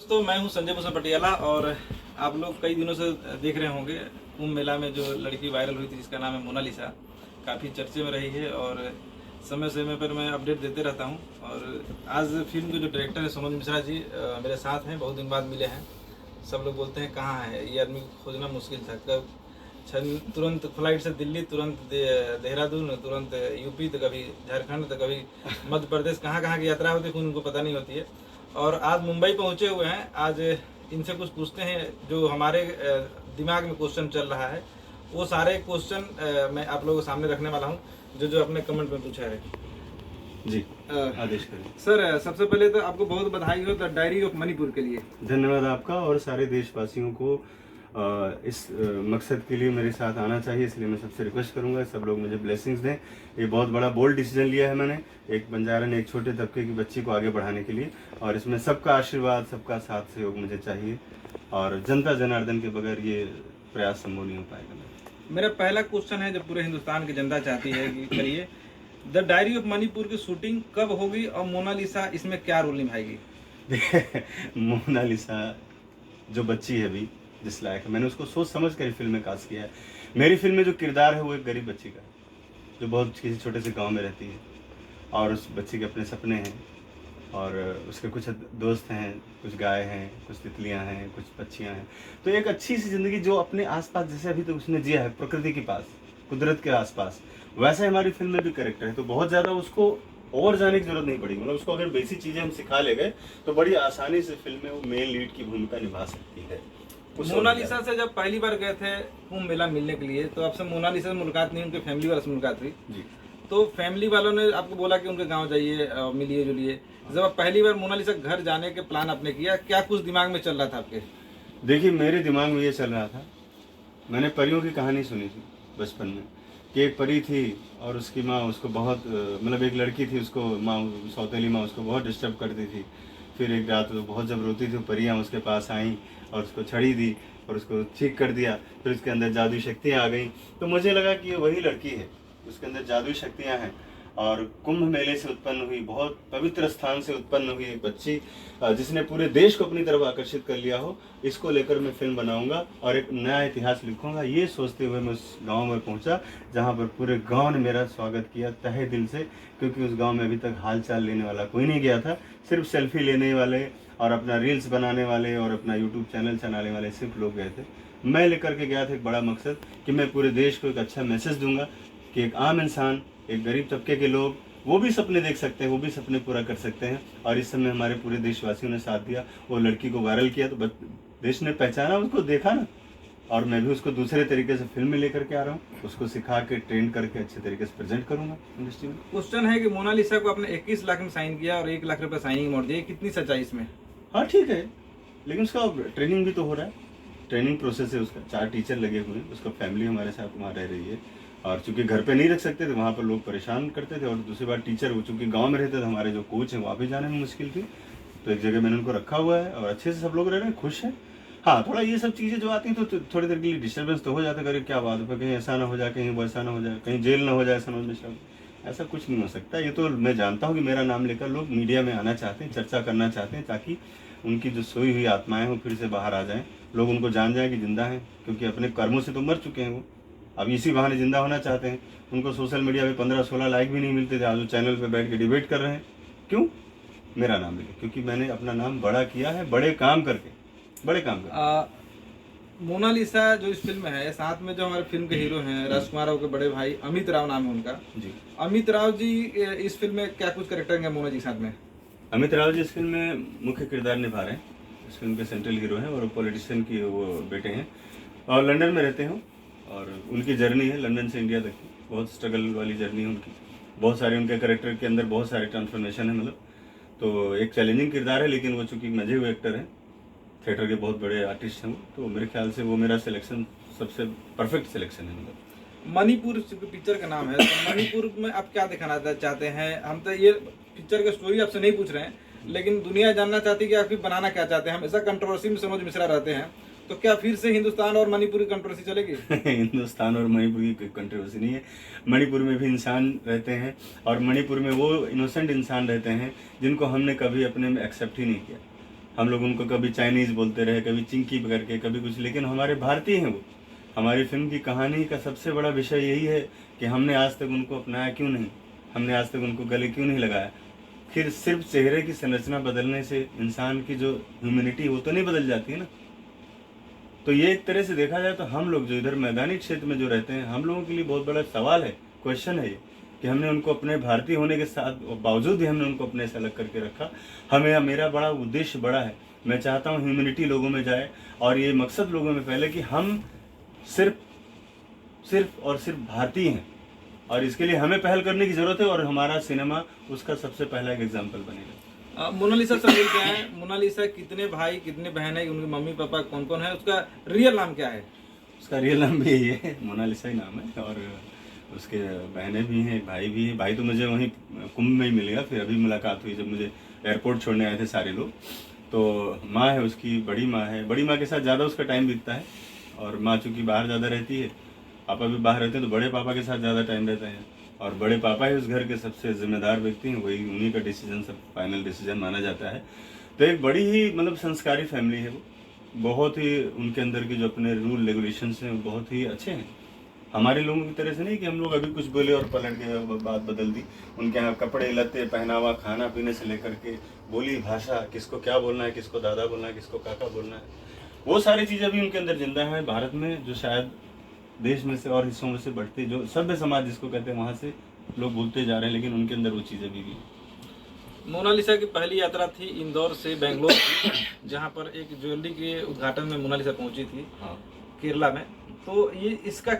दोस्तों, मैं हूं संजय भूषण पटियाला और आप लोग कई दिनों से देख रहे होंगे कुंभ मेला में जो लड़की वायरल हुई थी जिसका नाम है मोनालिसा, काफ़ी चर्चे में रही है और समय समय पर मैं अपडेट देते रहता हूं। और आज फिल्म के जो डायरेक्टर है मनोज मिश्रा जी मेरे साथ हैं, बहुत दिन बाद मिले हैं। सब लोग बोलते हैं कहाँ है ये आदमी, खोजना मुश्किल था। कब तुरंत फ्लाइट से दिल्ली, तुरंत देहरादून, तुरंत यूपी, तो कभी झारखंड, तो कभी मध्य प्रदेश, कहाँ कहाँ की यात्रा होती है उनको पता नहीं होती है। और आज मुंबई पहुंचे हुए हैं। आज इनसे कुछ पूछते हैं जो हमारे दिमाग में क्वेश्चन चल रहा है, वो सारे क्वेश्चन मैं आप लोगों के सामने रखने वाला हूं जो अपने कमेंट में पूछा है। जी, आदेश करें। सर, सबसे पहले तो आपको बहुत बधाई हो द डायरी ऑफ मणिपुर के लिए। धन्यवाद आपका, और सारे देशवासियों को इस मकसद के लिए मेरे साथ आना चाहिए, इसलिए मैं सबसे रिक्वेस्ट करूंगा सब लोग मुझे ब्लेसिंग्स दें। ये बहुत बड़ा बोल्ड डिसीजन लिया है मैंने, एक बंजारन, एक छोटे तबके की बच्ची को आगे बढ़ाने के लिए, और इसमें सबका आशीर्वाद, सबका साथ सहयोग मुझे चाहिए, और जनता जनार्दन के बगैर ये प्रयास संभव नहीं हो पाएगा। मेरा पहला क्वेश्चन है जो पूरे हिंदुस्तान की जनता चाहती है कि करिए, द डायरी ऑफ मणिपुर की शूटिंग कब होगी और मोनालिसा इसमें क्या रोल निभाएगी? मोनालिसा जो बच्ची है अभी, जिस लायक है, मैंने उसको सोच समझ कर फिल्म में कास्ट किया है। मेरी फिल्म में जो किरदार है वो एक गरीब बच्ची का है जो बहुत किसी छोटे से गांव में रहती है, और उस बच्ची के अपने सपने हैं, और उसके कुछ दोस्त हैं, कुछ गाय हैं, कुछ तितलियां हैं, कुछ पक्षियां हैं। तो एक अच्छी सी ज़िंदगी जो अपने आसपास, जैसे अभी तो उसने जिया है प्रकृति के पास, कुदरत के आसपास, वैसा ही हमारी फिल्म में भी कैरेक्टर है। तो बहुत ज़्यादा उसको और जाने की जरूरत नहीं पड़ेगी, मतलब उसको अगर बेसिक चीज़ें हम सिखा ले गए तो बड़ी आसानी से फिल्म में वो मेन लीड की भूमिका निभा सकती है। मोनालिसा से जब पहली बार गए थे कुंभ मेला मिलने के लिए, तो आपसे मोनालिसा से मुलाकात नहीं, उनके फैमिली वालों से मुलाकात हुई जी। तो फैमिली वालों ने आपको बोला कि उनके गांव जाइए, मिलिए जुलिए। जब आप पहली बार मोनालिसा के घर जाने के प्लान आपने किया, क्या कुछ दिमाग में चल रहा था आपके? देखिए, मेरे दिमाग में ये चल रहा था, मैंने परियों की कहानी सुनी थी बचपन में कि एक परी थी और उसकी माँ उसको बहुत, मतलब एक लड़की थी, उसको माँ, सौतेली माँ उसको बहुत डिस्टर्ब करती थी। फिर एक रात वो बहुत जब रोती थी, परियाँ उसके पास आईं और उसको छड़ी दी और उसको ठीक कर दिया। फिर उसके अंदर जादुई शक्तियाँ आ गई, तो मुझे लगा कि ये वही लड़की है, उसके अंदर जादुई शक्तियाँ हैं। और कुंभ मेले से उत्पन्न हुई, बहुत पवित्र स्थान से उत्पन्न हुई एक बच्ची, जिसने पूरे देश को अपनी तरफ आकर्षित कर लिया हो, इसको लेकर मैं फिल्म बनाऊंगा और एक नया इतिहास लिखूंगा। ये सोचते हुए मैं उस गांव में पहुंचा जहां पर पूरे गांव ने मेरा स्वागत किया तहे दिल से, क्योंकि उस गांव में अभी तक हाल चाल लेने वाला कोई नहीं गया था। सिर्फ सेल्फी लेने वाले और अपना रील्स बनाने वाले और अपना यूट्यूब चैनल चलाने वाले सिर्फ लोग गए थे। मैं लेकर के गया था एक बड़ा मकसद कि मैं पूरे देश को एक अच्छा मैसेज दूंगा कि एक आम इंसान, एक गरीब तबके के लोग, वो भी सपने देख सकते हैं, वो भी सपने पूरा कर सकते हैं। और इस समय हमारे पूरे देशवासियों ने साथ दिया, वो लड़की को वायरल किया तो देश ने पहचाना, उसको देखा ना। और मैं भी उसको दूसरे तरीके से फिल्म में लेकर के आ रहा हूँ, उसको सिखा के ट्रेन करके अच्छे तरीके से प्रेजेंट करूंगा इंडस्ट्री में। क्वेश्चन है कि मोनालिसा को आपने 21 लाख में साइन किया और 1 लाख रुपए साइनिंग अमाउंट दिए, कितनी सच्चाई इसमें? हाँ ठीक है, लेकिन उसका ट्रेनिंग भी तो हो रहा है, ट्रेनिंग प्रोसेस है उसका। 4 टीचर लगे हुए हैं, उसका फैमिली हमारे साथ वहाँ रह रही है। और चूंकि घर पे नहीं रख सकते थे, वहाँ पर लोग परेशान करते थे, और दूसरी बात टीचर, वो चूंकि गांव में रहते थे, हमारे जो कोच हैं वहाँ भी जाने में मुश्किल थी, तो एक जगह मैंने उनको रखा हुआ है और अच्छे से सब लोग रह रहे हैं, खुश हैं। हाँ, थोड़ा ये सब चीज़ें जो आती हैं तो थोड़ी देर के लिए डिस्टर्बेंस तो हो जाता है, क्या बात है, कहीं ऐसा ना हो जाए, कहीं वैसा ना हो जाए, कहीं जेल ना हो जाए मनोज मिश्रा। ऐसा कुछ नहीं हो सकता। ये तो मैं जानता हूँ कि मेरा नाम लेकर लोग मीडिया में आना चाहते हैं, चर्चा करना चाहते हैं, ताकि उनकी जो सोई हुई आत्माएं हो फिर से बाहर आ जाएं, लोग उनको जान जाएं कि जिंदा हैं, क्योंकि अपने कर्मों से तो मर चुके हैं वो, अब इसी बहाने जिंदा होना चाहते हैं। उनको सोशल मीडिया पे 15-16 लाइक भी नहीं मिलते थे, आज वो चैनल पे बैठ के डिबेट कर रहे हैं। क्यों? मेरा नाम लेके, क्योंकि मैंने अपना नाम बड़ा किया है, बड़े काम करके, बड़े काम करके। मोनालिसा जो इस फिल्म में है, साथ में जो हमारे फिल्म के हीरो हैं राजकुमार राव के बड़े भाई अमित राव नाम है उनका जी। अमित राव जी इस फिल्म में क्या कुछ करेक्टर हैं मोना जी के साथ में? अमित राव जी इस फिल्म में मुख्य किरदार निभा रहे हैं, इस फिल्म के सेंट्रल हीरो हैं, और पॉलिटिशियन की वो बेटे हैं और लंदन में रहते हैं। और उनकी जर्नी है लंदन से इंडिया तक की, बहुत स्ट्रगल वाली जर्नी है उनकी। बहुत सारे उनके कैरेक्टर के अंदर बहुत सारे ट्रांसफॉर्मेशन है, मतलब तो एक चैलेंजिंग किरदार है, लेकिन वो चूँकि मजे हुए एक्टर हैं, थिएटर के बहुत बड़े आर्टिस्ट हैं वो, तो मेरे ख्याल से वो मेरा सिलेक्शन सबसे परफेक्ट सिलेक्शन है। मतलब मणिपुर पिक्चर का नाम है, तो मणिपुर में आप क्या दिखाना चाहते हैं? हम तो ये पिक्चर का स्टोरी आपसे नहीं पूछ रहे हैं, लेकिन दुनिया जानना चाहती है कि आप बनाना क्या चाहते हैं। हमेशा कंट्रोवर्सी में मनोज मिश्रा रहते हैं, तो क्या फिर से हिंदुस्तान और मणिपुर की कंट्रोवर्सी चलेगी? हिंदुस्तान और मणिपुर की कोई कंट्रोवर्सी नहीं है। मणिपुर में भी इंसान रहते हैं, और मणिपुर में वो इनोसेंट इंसान रहते हैं जिनको हमने कभी अपने में एक्सेप्ट ही नहीं किया। हम लोग उनको कभी चाइनीज़ बोलते रहे, कभी चिंकी करके, कभी कुछ, लेकिन हमारे भारतीय हैं वो। हमारी फिल्म की कहानी का सबसे बड़ा विषय यही है कि हमने आज तक उनको अपनाया क्यों नहीं, हमने आज तक उनको गले क्यों नहीं लगाया। फिर सिर्फ चेहरे की संरचना बदलने से इंसान की जो ह्यूमैनिटी वो तो नहीं बदल जाती है ना। तो ये एक तरह से देखा जाए तो हम लोग जो इधर मैदानी क्षेत्र में जो रहते हैं, हम लोगों के लिए बहुत बड़ा सवाल है, क्वेश्चन है ये, कि हमने उनको अपने भारतीय होने के साथ बावजूद भी हमने उनको अपने से अलग करके रखा। मेरा बड़ा उद्देश्य बड़ा है, मैं चाहता हूँ ह्यूमैनिटी लोगों में जाए और ये मकसद लोगों में फैले कि हम सिर्फ और सिर्फ भारतीय हैं, और इसके लिए हमें पहल करने की जरूरत है, और हमारा सिनेमा उसका सबसे पहला एक एग्जाम्पल बनेगा। मोनालिसा से मिल क्या है? मोनालिसा कितने भाई कितने बहन है, उनके मम्मी पापा कौन कौन है, उसका रियल नाम क्या है? उसका रियल नाम भी यही है, मोनालिसा ही नाम है, और उसके बहनें भी हैं, भाई भी है। भाई तो मुझे वहीं कुंभ में ही मिल गया, फिर अभी मुलाकात हुई जब मुझे एयरपोर्ट छोड़ने आए थे सारे लोग। तो माँ है उसकी, बड़ी माँ है, बड़ी माँ के साथ ज़्यादा उसका टाइम बीतता है, और माँ चूँकि बाहर ज़्यादा रहती है, पापा भी बाहर रहते हैं, तो बड़े पापा के साथ ज़्यादा टाइम रहता है, और बड़े पापा ही उस घर के सबसे जिम्मेदार व्यक्ति हैं, वही उन्हीं का डिसीजन सब फाइनल डिसीजन माना जाता है। तो एक बड़ी ही मतलब संस्कारी फैमिली है वो, बहुत ही उनके अंदर के जो अपने रूल रेगुलेशंस हैं वो बहुत ही अच्छे हैं। हमारे लोगों की तरह से नहीं कि हम लोग अभी कुछ बोले और पलट के बात बदल दी। उनके यहाँ कपड़े लत्ते, पहनावा, खाना पीने से लेकर के बोली भाषा, किसको क्या बोलना है, किसको दादा बोलना है, किसको काका बोलना है, वो सारी चीज़ें भी उनके अंदर जिंदा हैं। भारत में जो शायद देश में से और हिस्सों में से बढ़ते, जो सभ्य समाज जिसको कहते हैं, वहाँ से लोग भूलते जा रहे हैं, लेकिन उनके अंदर वो चीज़ें भी मोनालिसा की पहली यात्रा थी इंदौर से बेंगलोर, जहाँ पर एक ज्वेलरी के उद्घाटन में मोनालिसा पहुंची थी, हाँ। केरला में। तो ये इसका